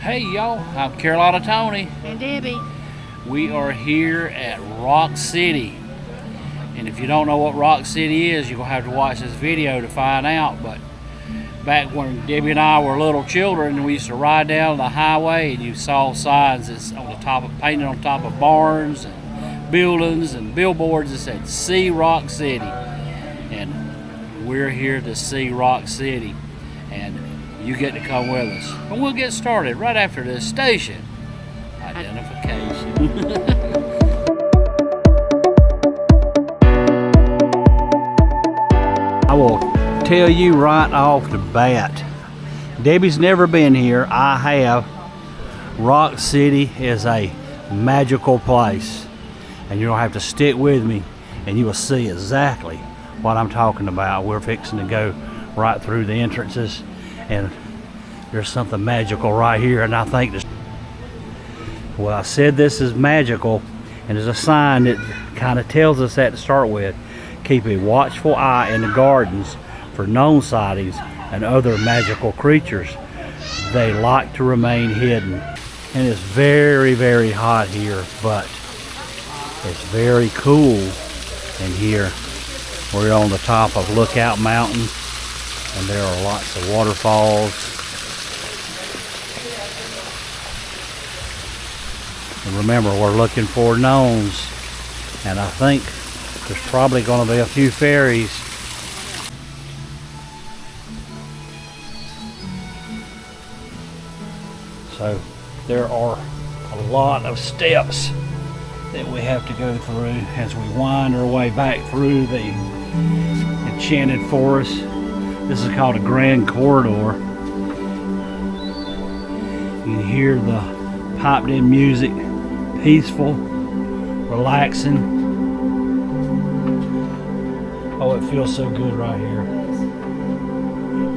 Hey y'all, I'm Carolina Tony. And Debbie. We are here at Rock City. And if you don't know what Rock City is, you're going to have to watch this video to find out. But back when Debbie and I were little children, we used to ride down the highway and you saw signs that's on the top of, painted on top of barns and buildings and billboards that said, "See Rock City." And we're here to see Rock City. And you get to come with us. And we'll get started right after this station identification. I will tell you right off the bat, Debbie's never been here. I have. Rock City is a magical place. And you'll have to stick with me and you will see exactly what I'm talking about. We're fixing to go right through the entrances. And there's something magical right here, and I think this. Well, I said this is magical, and there's a sign that kind of tells us that to start with. Keep a watchful eye in the gardens for gnome sightings and other magical creatures. They like to remain hidden. And it's very, very hot here, but it's very cool in here. We're on the top of Lookout Mountain. And there are lots of waterfalls. And remember, we're looking for gnomes. And I think there's probably going to be a few fairies. So there are a lot of steps that we have to go through as we wind our way back through the Enchanted Forest. This is called a Grand Corridor. You can hear the piped in music, peaceful, relaxing. Oh, it feels so good right here.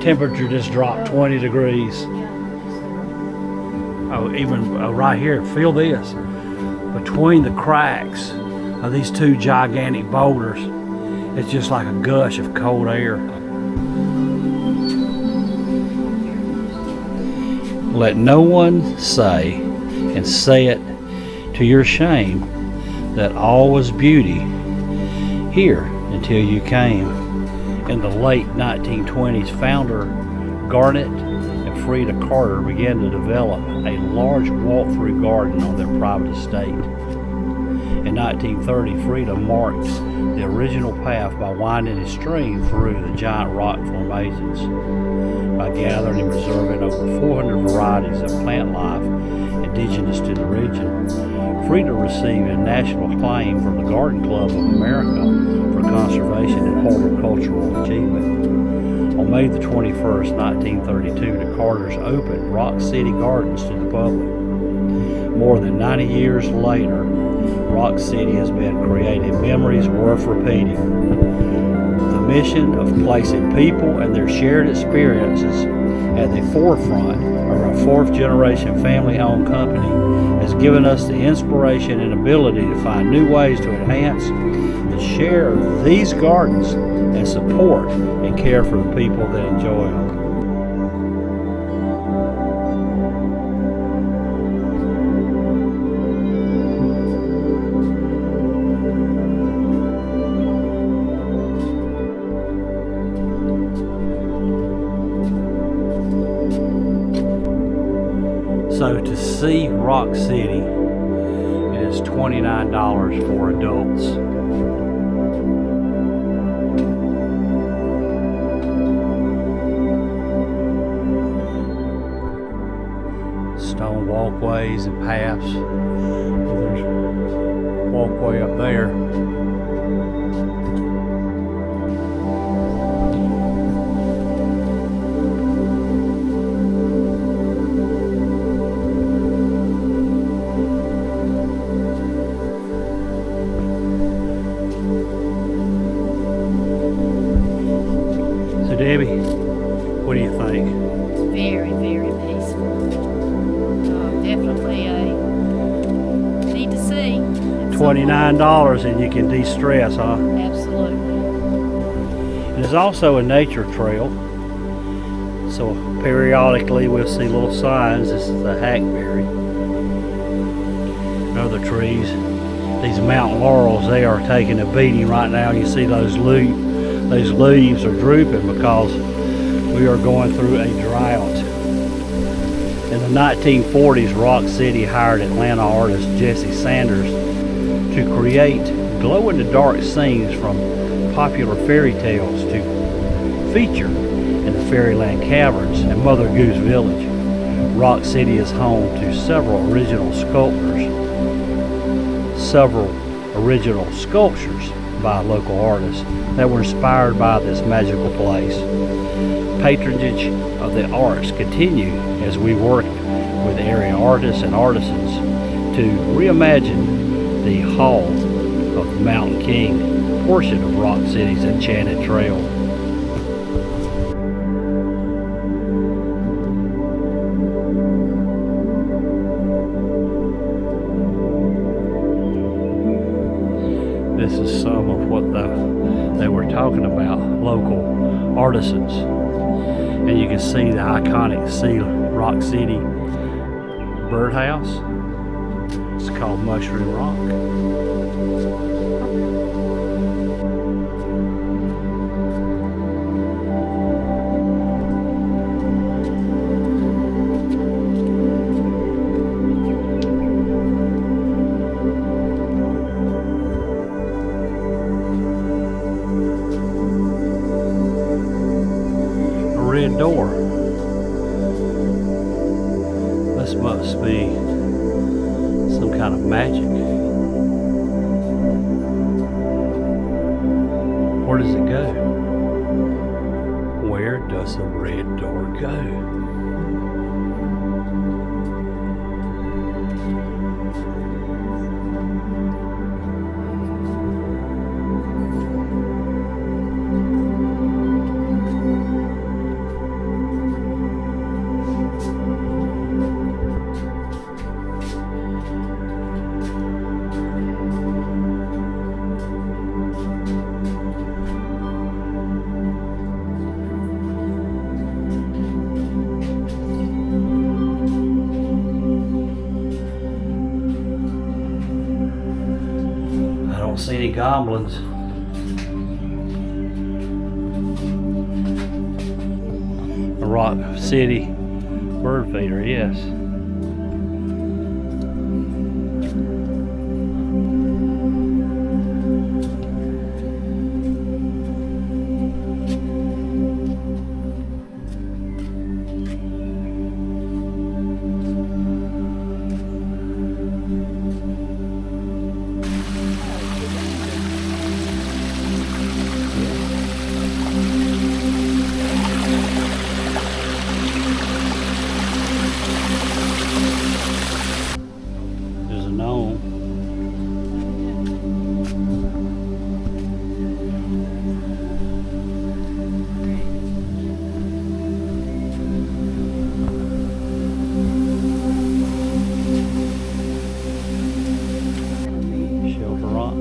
Temperature just dropped 20 degrees. Oh, even right here, feel this. Between the cracks of these two gigantic boulders, it's just like a gush of cold air. Let no one say, and say it to your shame, that all was beauty here until you came. In the late 1920s, founder Garnet and Frida Carter began to develop a large walk-through garden on their private estate. In 1930, Frida marked the original path by winding a stream through the giant rock formations. By gathering and preserving over 400 varieties of plant life indigenous to the region, Frida received a national acclaim from the Garden Club of America for conservation and horticultural achievement. On May the 21st, 1932, the Carters opened Rock City Gardens to the public. More than 90 years later, Rock City has been creating memories worth repeating. The mission of placing people and their shared experiences at the forefront of our fourth-generation family-owned company has given us the inspiration and ability to find new ways to enhance and share these gardens and support and care for the people that enjoy them. So to see Rock City is $29 for adults. Stone walkways and paths. There's a walkway up there. Debbie, what do you think? Very, very peaceful. Definitely a need to see. $29 and you can de-stress, huh? Absolutely. There's also a nature trail So periodically we'll see little signs. This is the hackberry and other trees. These mountain laurels, they are taking a beating right now. You see those leaves are drooping because we are going through a drought. In the 1940s, Rock City hired Atlanta artist Jesse Sanders to create glow-in-the-dark scenes from popular fairy tales to feature in the Fairyland caverns and Mother Goose Village. Rock City is home to several original sculptures by local artists that were inspired by this magical place. Patronage of the arts continue as we work with area artists and artisans to reimagine the Hall of the Mountain King portion of Rock City's Enchanted Trail. This is some of what they were talking about, local artisans. And you can see the iconic Rock City birdhouse. It's called Mushroom Rock. Red door. This must be some kind of magic. Where does it go? Where does the red door go? I don't see any goblins. A Rock City bird feeder, yes. There's a gnome. Shelter rock.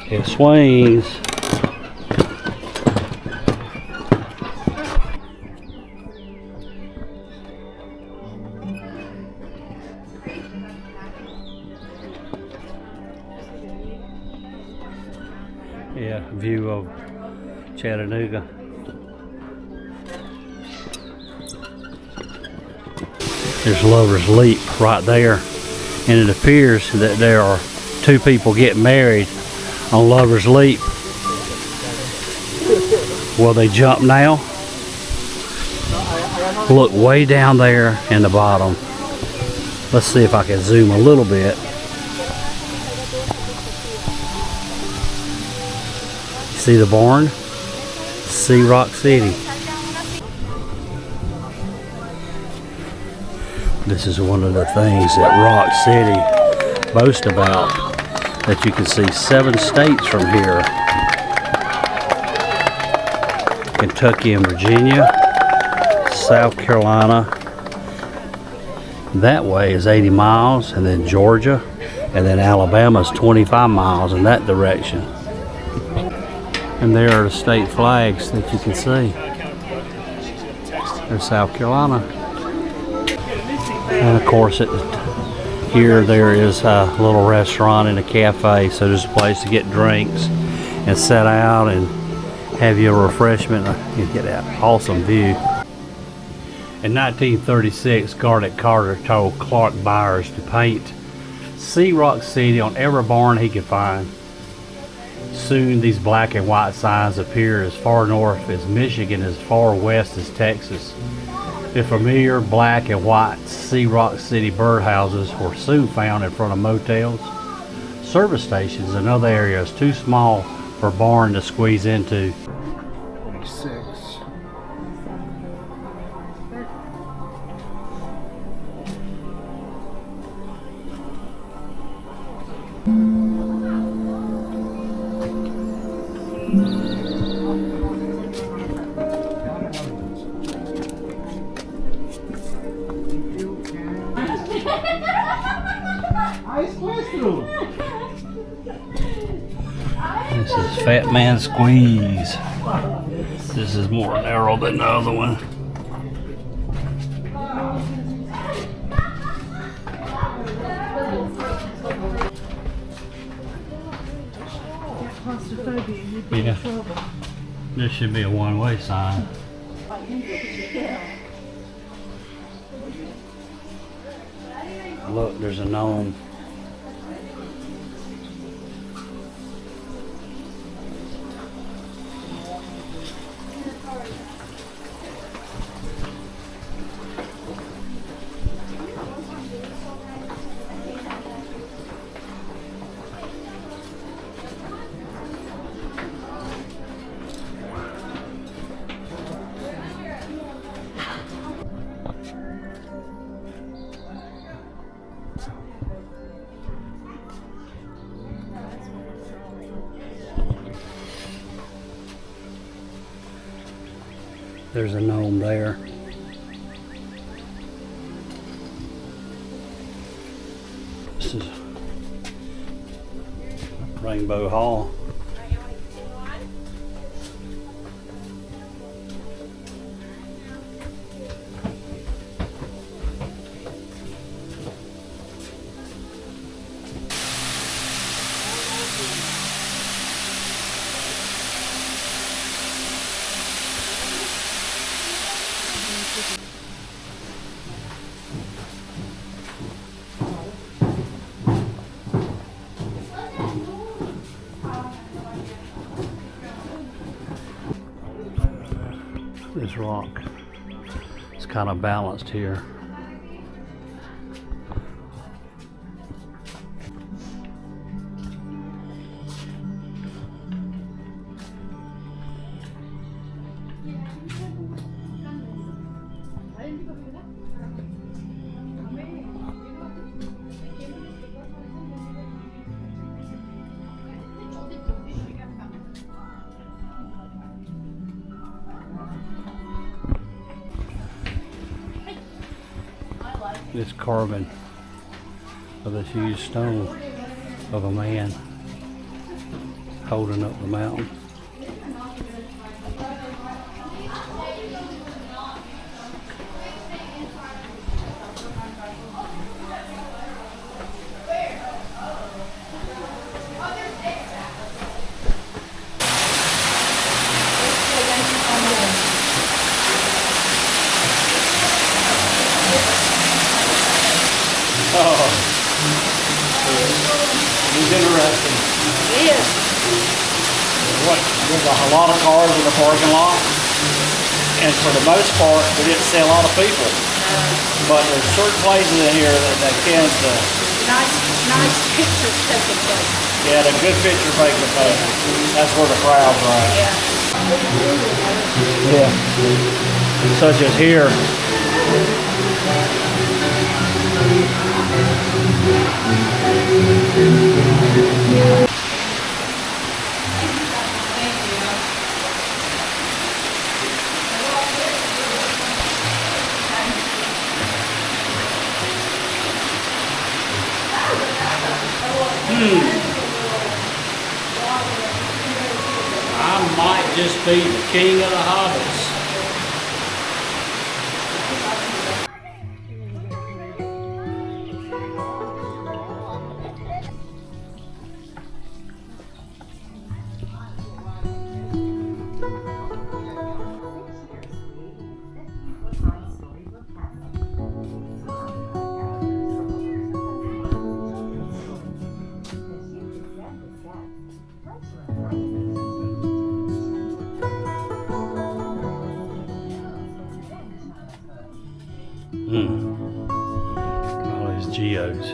It swings. Yeah, view of Chattanooga. There's Lover's Leap right there, and it appears that there are two people getting married on Lover's Leap. Will they jump now? Look way down there in the bottom. Let's see if I can zoom a little bit. See the barn? See Rock City. This is one of the things at Rock City boast about that you can see 7 states from here. Kentucky and Virginia, South Carolina, that way is 80 miles, and then Georgia, and then Alabama's 25 miles in that direction. And there are the state flags that you can see. There's South Carolina. And of course here there is a little restaurant and a cafe, so there's a place to get drinks and sit out and have your refreshment. You get that awesome view. In 1936, Garnet Carter told Clark Byers to paint Sea Rock City on every barn he could find. Soon these black and white signs appeared as far north as Michigan, as far west as Texas. The familiar black and white Sea Rock City birdhouses were soon found in front of motels, service stations, and other areas too small for a barn to squeeze into. 46. This is Fat Man Squeeze. This is more narrow than the other one. Yeah. This should be a one-way sign. Look, there's a gnome. There's a gnome there. This is Rainbow Hall. This rock is kind of balanced here. This carving of this huge stone of a man holding up the mountain. Oh, it's interesting. Yes. There's a lot of cars in the parking lot, and for the most part, we didn't see a lot of people. But there's certain places in here that tend to. Nice pictures taken place. Yeah, the good picture making place. That's where the crowds are at. Yeah. Yeah. Such as here. I might just be the king of the hobbits. All these geos.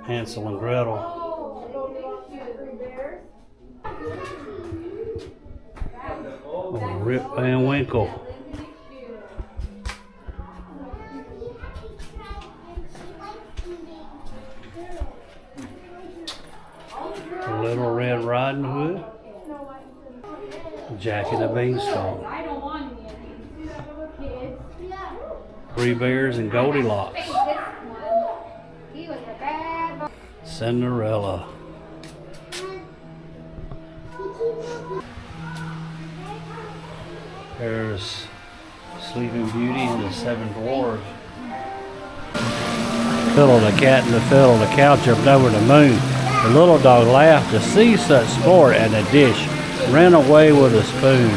Hansel and Gretel. Oh, Rip Van Winkle. The Little Red Riding Hood. Jack and the Beanstalk. Three Bears and Goldilocks. Cinderella. There's Sleeping Beauty and the Seven Dwarfs. Fiddle the cat and the fiddle, the cow jumped over the moon. The little dog laughed to see such sport, and the dish ran away with a spoon.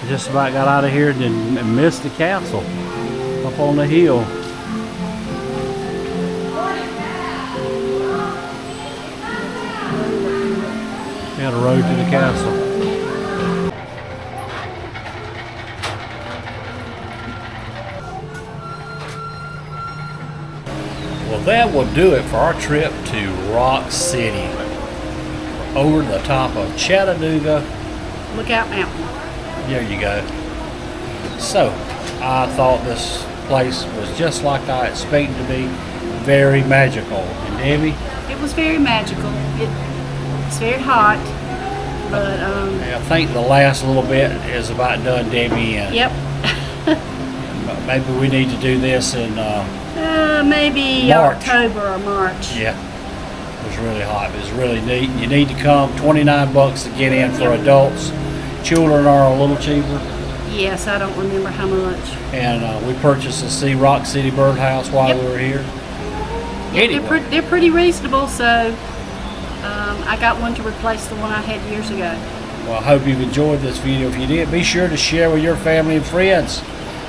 Just about got out of here and missed the castle up on the hill. Got a road to the castle. Well, that will do it for our trip to Rock City. Over the top of Chattanooga. Lookout Mountain. There you go. So, I thought this place was just like I expected to be, very magical. And Debbie? It was very magical. It's very hot, but I think the last little bit is about done, Debbie. And yep. maybe we need to do this in maybe March. October or March. Yeah. It was really hot. It was really neat. You need to come. $29 to get in for adults. Children are a little cheaper. Yes, I don't remember how much. And we purchased the See Rock City Birdhouse while we were here. Yep, Anyway. they're pretty reasonable, so I got one to replace the one I had years ago. Well, I hope you've enjoyed this video. If you did, be sure to share with your family and friends.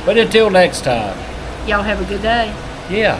But until next time. Y'all have a good day. Yeah.